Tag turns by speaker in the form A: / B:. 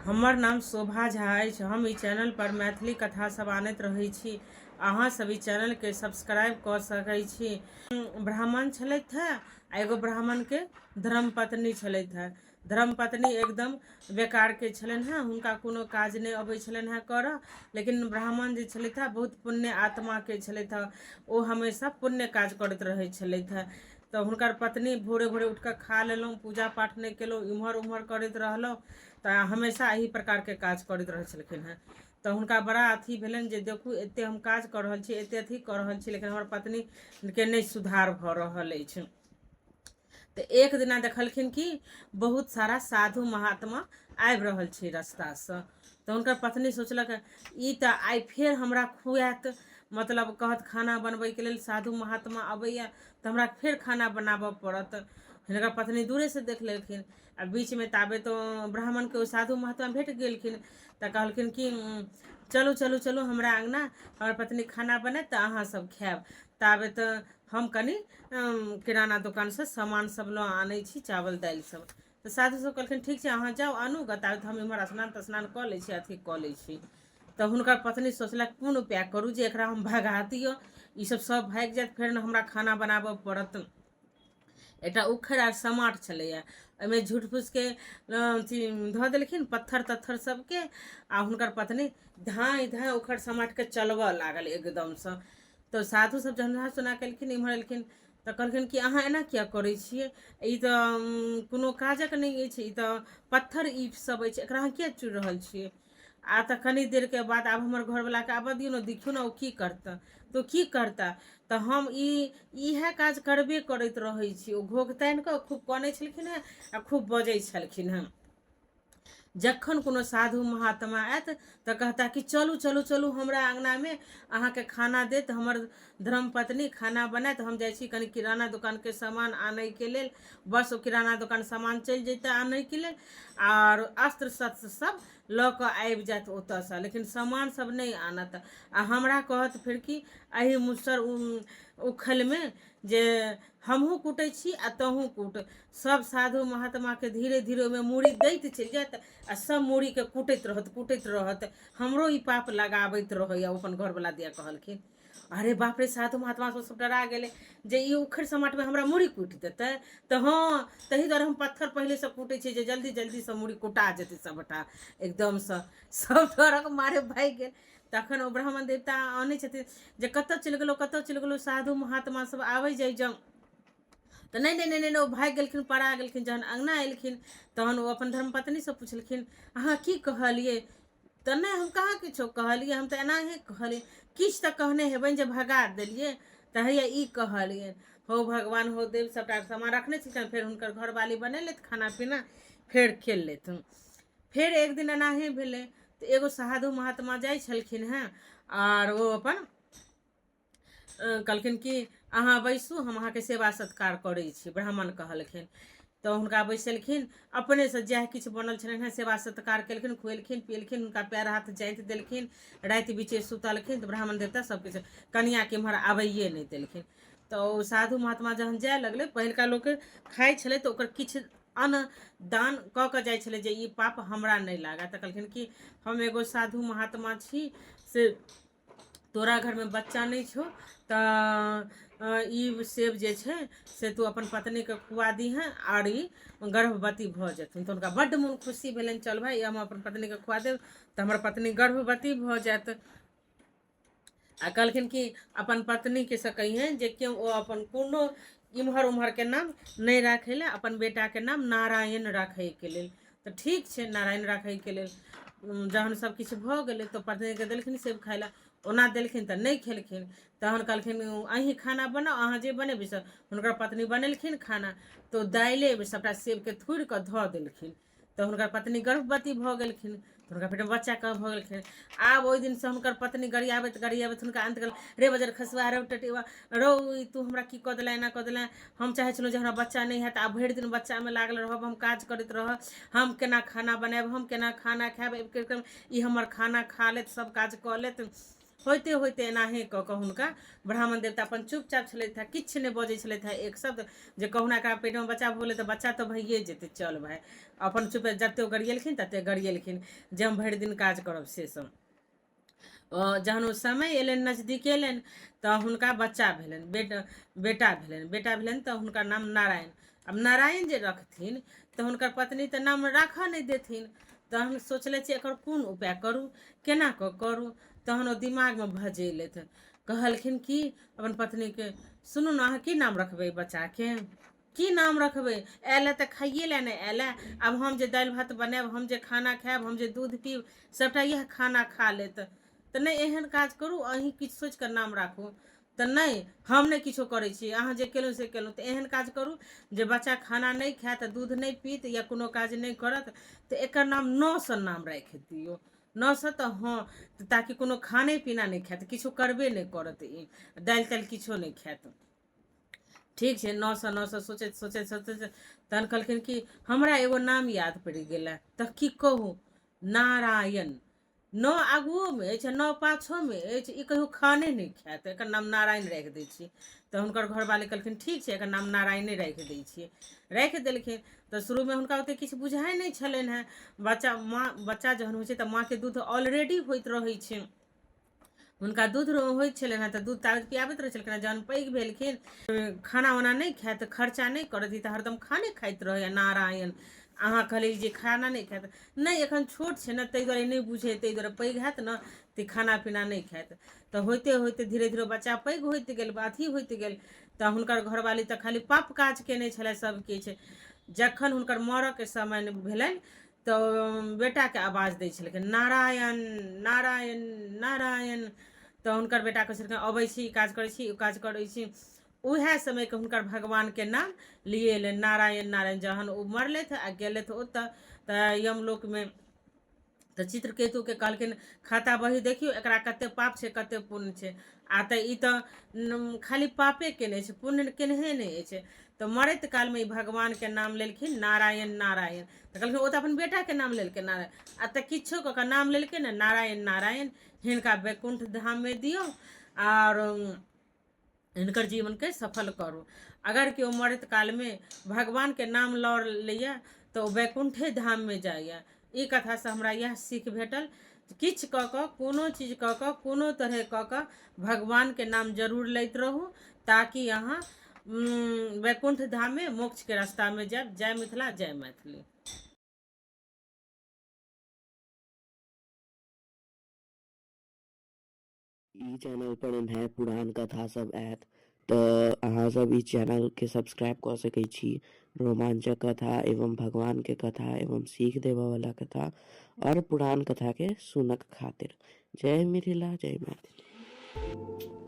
A: हमर नाम शोभा झा अछि। हम ई चैनल पर मैथिली कथा सब आनैत रहै छी। अहाँ सब ई चैनल के सब्सक्राइब कर सकै छी। ब्राह्मण छलथि है, एगो ब्राह्मण के धर्मपत्नी छलथि है। धर्मपत्नी एकदम बेकार के छलनि है, हुनका कोनो काज नहीं अबै छलनि है करऽ। लेकिन ब्राह्मण जे छलथि है बहुत पुण्य आत्मा के छलथि है, ओ हमेशा पुण्य काज करैत रहै छलथि है। तो हुनकर पत्नी भोरे भोरे उठ कऽ खा लेलहुँ, पूजा पाठ नहीं केलहुँ, इम्हर उम्हर करैत रहलहुँ, तऽ हमेशा एही प्रकार के काज करैत रहै छलखिन हैं। तऽ हुनका बड़ा अथी भेलनि जे देखू एते हम काज कऽ रहल छी, एते अथी कऽ रहल छी, लेकिन हमर पत्नी के नहीं सुधार भऽ रहल अछि। तऽ एक दिना देखलखिन कि बहुत सारा साधु महात्मा आबि रहल छै रास्तासँ। तऽ हुनकर पत्नी सोचलक ई तऽ आइ फेर हमरा खुआत, मतलब कहत खाना बनबैके लेल साधु महात्मा अबैया तऽ हमरा फेर खाना बनाबऽ पड़त। हिनकर पत्नी दूरे से देख लेलखिन, आ बीच में ताबे तो ब्राह्मण के साधु महात्मा भेट गेलखिन। तऽ कहलखिन कि चलू चलू चलू हमरा अंगना, हमर पत्नी खाना बनत तऽ अहाँ सब खायब। ताबे तो हम कनी किराना दुकान से सामान सब लऽ आनै छी, चावल दालि सब। तऽ साधु सब कहलखिन ठीक छै अहाँ जाउ आनू ग, ताबे हम इम्हर स्नान तस्नान कऽ लै छी, अथी कऽ लै छी। तऽ हुनकर पत्नी सोचलक कोन उपाय करू जे एकरा हम भगा दियौ, ई सब भागि जायत, फेर हमरा खाना बनाबऽ पड़त। एकटा उखड़ आर समाट छलैया, ओहिमे झूठ फूस के धऽ देलखिन पत्थर तत्थर सबके, आ हुनकर पत्नी धाँय धाँय उखड़ समाट के चलबऽ लागल एकदमसँ। तो साधु सब जहन सुना केलखिन इम्हर एलखिन तऽ कहलखिन कि अहाँ एना किया करै छियै, ई तऽ कोनो काजक नहीं अछि, ई तऽ पत्थर ईंट सब अछि, एकरा अहाँ किया चुड़ि रहल छियै। आ तऽ कनी देर के बाद आब हमर घरवाला के आबऽ दियौ ने, देखियौ ने ओ की करता, तो की करता। तऽ हम इएह काज करबे करैत रहै छी। ओ घोघ तानि कऽ खूब कनै छलखिन हेँ आ खूब बजै छलखिन हेँ। जखन कोनो साधु महात्मा आयत तऽ कहता कि चलू चलू चलू हमरा अंगना में, अहाँके खाना देत, हमर धर्मपत्नी खाना बनायत, हम जाइ छी कनि किराना दुकान के सामान आनै के लेल। बस ओ किराना दुकान सामान चलि जेतै आनै के लेल, और अस्त्र शस्त्र सब लऽ कऽ आबि जायत ओतऽसँ, लेकिन सामान सब नहीं आनत। आ हमरा कहत फिर कि एही मुसर उखल में जे हमहूँ कूटै छी आ तोहूँ कूट। सब साधु महात्मा के धीरे धीरे ओहिमे मूड़ी दैत चलि जायत, आ सब मूड़ी के कूटैत रहत। हमरो ई पाप लगाबैत रहैया, अपन घरवाला दिया कहलखिन। अरे बाप रे, साधु महात्मा सब डरा गेले जे ई उखड़ समाट में हमरा मूड़ी कुटि देतै। तऽ हाँ, तही दुआरे हम पत्थर पहले से कूटै छी जे जल्दी जल्दी से मूड़ी कुटा जेतै सबटा एकदमसँ। सब डरक मारे भागि गेल। तखन ओ ब्राह्मण देवता आनै छथिन जे कतऽ चलि गेलौ साधु महात्मा सब आबै जाइ जाउ। तऽ नहीं नहीं नहीं, ओ भागि गेलखिन, पड़ा गेलखिन। जहन अंगना एलखिन तहन ओ अपन धर्मपत्नी से पुछलखिन अहाँ की कहलियै। तऽ नहीं हम कहाँ किछो कहलियै, हम तऽ एनाहे कहलियै, किछु तऽ कहने हेबनि जे भगा देलियै। तऽ हैया ई कहलियै, हो भगवान हो देव, सबटा सामान रखने छलखिन। फेर हुनकर घरवाली बनेलथि खाना पीना, फेर खेलथि। फेर एक दिन एनाहे भेलै तऽ एगो साधु महात्मा जाइ छलखिन हेँ, और ओ अपन कहलखिन कि अहाँ बैसू, हम अहाँके सेवा सत्कार करै छी, ब्राह्मण कहलखिन। तऽ हुनका बैसेलखिन, अपनेसँ जएह किछु बनल छलनि हेँ सेवा सत्कार केलखिन, खुएलखिन पिएलखिन, हुनका पैर हाथ जाइत देलखिन, राति बीचे सुतलखिन। तऽ ब्राह्मण देवता सबकिछु कनियाँके एम्हर आबैए नहीं देलखिन। तऽ ओ साधु महात्मा जहन जाए लगलै, पहिलका लोक खाइ छलै तऽ ओकर किछु अन्न दान कऽ कऽ जाइ छलै जे ई पाप हमरा नहीं लागत। तऽ कहलखिन कि हम एगो साधु महात्मा छी, से तोरा घरमे बच्चा नहीं छौ तऽ ई सेब जे छै से तू अपन पत्नीके खुआ दीहेँ, और ई गर्भवती भऽ जेथिन। तऽ हुनका बड्ड मोन खुशी भेलनि, चल भाई हम अपन पत्नीके खुआ देब तऽ हमर पत्नी गर्भवती भऽ जायत। आ कहलखिन कि अपन पत्नीके से कहिहेँ जे क्यों ओ अपन कोनो इम्हर उम्हरके नाम नहीं राखै लए, अपन बेटाके नाम नारायण राखैके लेल। तऽ ठीक छै नारायण राखैके लेल। जहन सब किछु भऽ गेलै तऽ पत्नीके देलखिन सेब खाय लए, ओना देलखिन तऽ नहीं खेलखिन। तहन कहलखिन अहीं खाना बनाउ, अहाँ जे बनेबै से। हुनकर पत्नी बनेलखिन खाना, तो दाइले सबटा सेबके थूड़ि कऽ धऽ देलखिन। तऽ हुनकर पत्नी गर्भवती भऽ गेलखिन, तऽ हुनका पेटमे बच्चा कऽ भऽ गेलखिन। आब ओहि दिनसँ हुनकर पत्नी गरियाबैत गरियाबैत हुनका अंत गेल, रे बजर खसुआ, रौ टटिवा, रौ तू हमरा की कऽ देले, एना कऽ देले, हम चाहै छलहुँ जे हमरा बच्चा नहीं हैत, आब भरि दिन बच्चामे लागल रहब, हम काज करैत रहब, हम केना खाना बनायब, हम केना खाना खायब, ई हमर खाना खा लेत, सब काज कऽ लेत, होते होते एनाहे कऽ कऽ हुनका ब्राह्मण देवता अपन चुपचाप छलथि हेँ, किछु नहि बजै छलथि हेँ एक शब्द, जे कहुना एकरा पेटमे बच्चा भोले तऽ बच्चा तऽ भइए जेतै, चल भाइ अपन चुप, जतेक गरिएलखिन ततेक गरिएलखिन जे हम भरि दिन काज करब से सब। जहन ओ समय अयलनि, नजदीक अयलनि, तऽ हुनका बच्चा भेलनि, बेटा भेलनि तऽ हुनकर नाम नारायण। अब नारायण जे रखथिन तऽ हुनकर पत्नी तऽ नाम राखऽ नहि देथिन। तहन सोचलथि एकर कोन उपाय करू, केना कऽ करू। तहन ओ दिमागमे भजेलथि, कहलखिन कि अपन पत्नीके, सुनू ने अहाँ की नाम रखबै बच्चाके, की नाम रखबै, आयल तऽ खाइए लए नहि आयल, आब हम जे दालि भात बनायब, हम जे खाना खायब, हम जे दूध पीब, सभटा इएह खाना खा लेत। तऽ नहि, एहन काज करू, अहीँ किछु सोचि कऽ नाम राखू। तऽ नहि, हम नहि किछो करै छी, अहाँ जे केलहुँ से केलहुँ। तऽ एहन काज करू जे बच्चा खाना नहि खायत, दूध नहि पीत, या कोनो काज नहि करत, तऽ एकर नाम नौसँ नाम राखि दियौ। नौसँ तऽ हँ, ताकि कोनो खाने पीना नहि खायत, किछो करबे नहि करत, ई दालि तालि किछो नहि खायत। ठीक छै, नौसँ सोचैत सोचैत सोचैत तहन कहलखिन कि हमरा एगो नाम याद पड़ि गेलै, तऽ की कहू, नारायण। नौ आगुओमे अछि, नौ पाछोमे अछि, ई कहियो खाने नहि खायत, एकर नाम नारायण राखि दै छी। तऽ हुनकर घरवाली कहलखिन ठीक छै, एकर नाम नारायणे राखि दै छियै। राखि देलखिन। तऽ शुरूमे हुनका ओतेक किछु बुझाइ नहि छलनि हेँ। बच्चा जहन होइ छै तऽ माँके दूध ऑलरेडी होइत रहै छै, हुनका दूध होइत छलनि हेँ, तऽ दूध ताबत पियाबैत रहै छलखिन हेँ। जहन पैघ भेलखिन, खाना वाना नहि खायत, खर्चा नहि करत, ई तऽ हरदम खाने खाइत रहैए नारायण। अहाँ कहलियै जे खाना नहि खायत, नहि एखन छोट छै ने ताहि दुआरे नहि बुझे, ताहि दुआरे पैघ हैत ने तऽ खाना पीना नहि खायत। तऽ होइते होइते धीरे धीरे बच्चा पैघ होइत गेल, अथी होइत गेल। तऽ हुनकर घरवाली तऽ खाली पाप काज केने छलै सबकिछु। जखन हुनकर मरऽके समय भेलनि तऽ बेटाके आवाज दै छलखिन, नारायण नारायण नारायण। तऽ हुनकर बेटा कहै छलखिन अबै छी, काज करै छी, काज करै छी। उएह समयके हुनकर भगवानके नाम लिए एलनि, नारायण नारायण। जहन ओ मरलथि आ गेलथि ओतऽ, तऽ यमलोकमे, तऽ चित्रकेतुके कहलखिन खाता बही देखियौ, एकरा कतेक पाप छै कतेक पुण्य छै। आ तऽ ई तऽ खाली पापे केने छै, पुण्य केनहे नहि अछि। तऽ मरैत कालमे ई भगवानके नाम लेलखिन, नारायण नारायण। तऽ कहलखिन ओ तऽ अपन बेटाके नाम लेलकै नारायण, आ तऽ किछो कऽ कऽ नाम लेलकै ने नारायण नारायण, हिनका वैकुंठ धाममे दियौ आओर हिनकर जीवनके सफल करू। अगर केओ मरैत कालमे भगवानके नाम लऽ लैए तऽ ओ वैकुंठे धाममे जाइए। ई कथासँ हमरा इएह सीख भेटल, किछु कऽ कऽ, कोनो चीज कऽ कऽ, कोनो तरह कऽ कऽ भगवानके नाम जरूर लैत रहू, ताकि अहाँ वैकुंठ धाममे मोक्षके रास्तामे जायब। जय मिथिला, जय मैथिली।
B: ई चैनल पर इन्हें पुराण कथा सब आयत, तऽ अहाँ सब ई चैनल के सब्सक्राइब कऽ सकै छी। रोमांचक कथा एवं भगवान के कथा एवं सीख देबऽ वाला कथा और पुराण कथा के सुनक खातिर। जय मिथिला, जय मैथिली।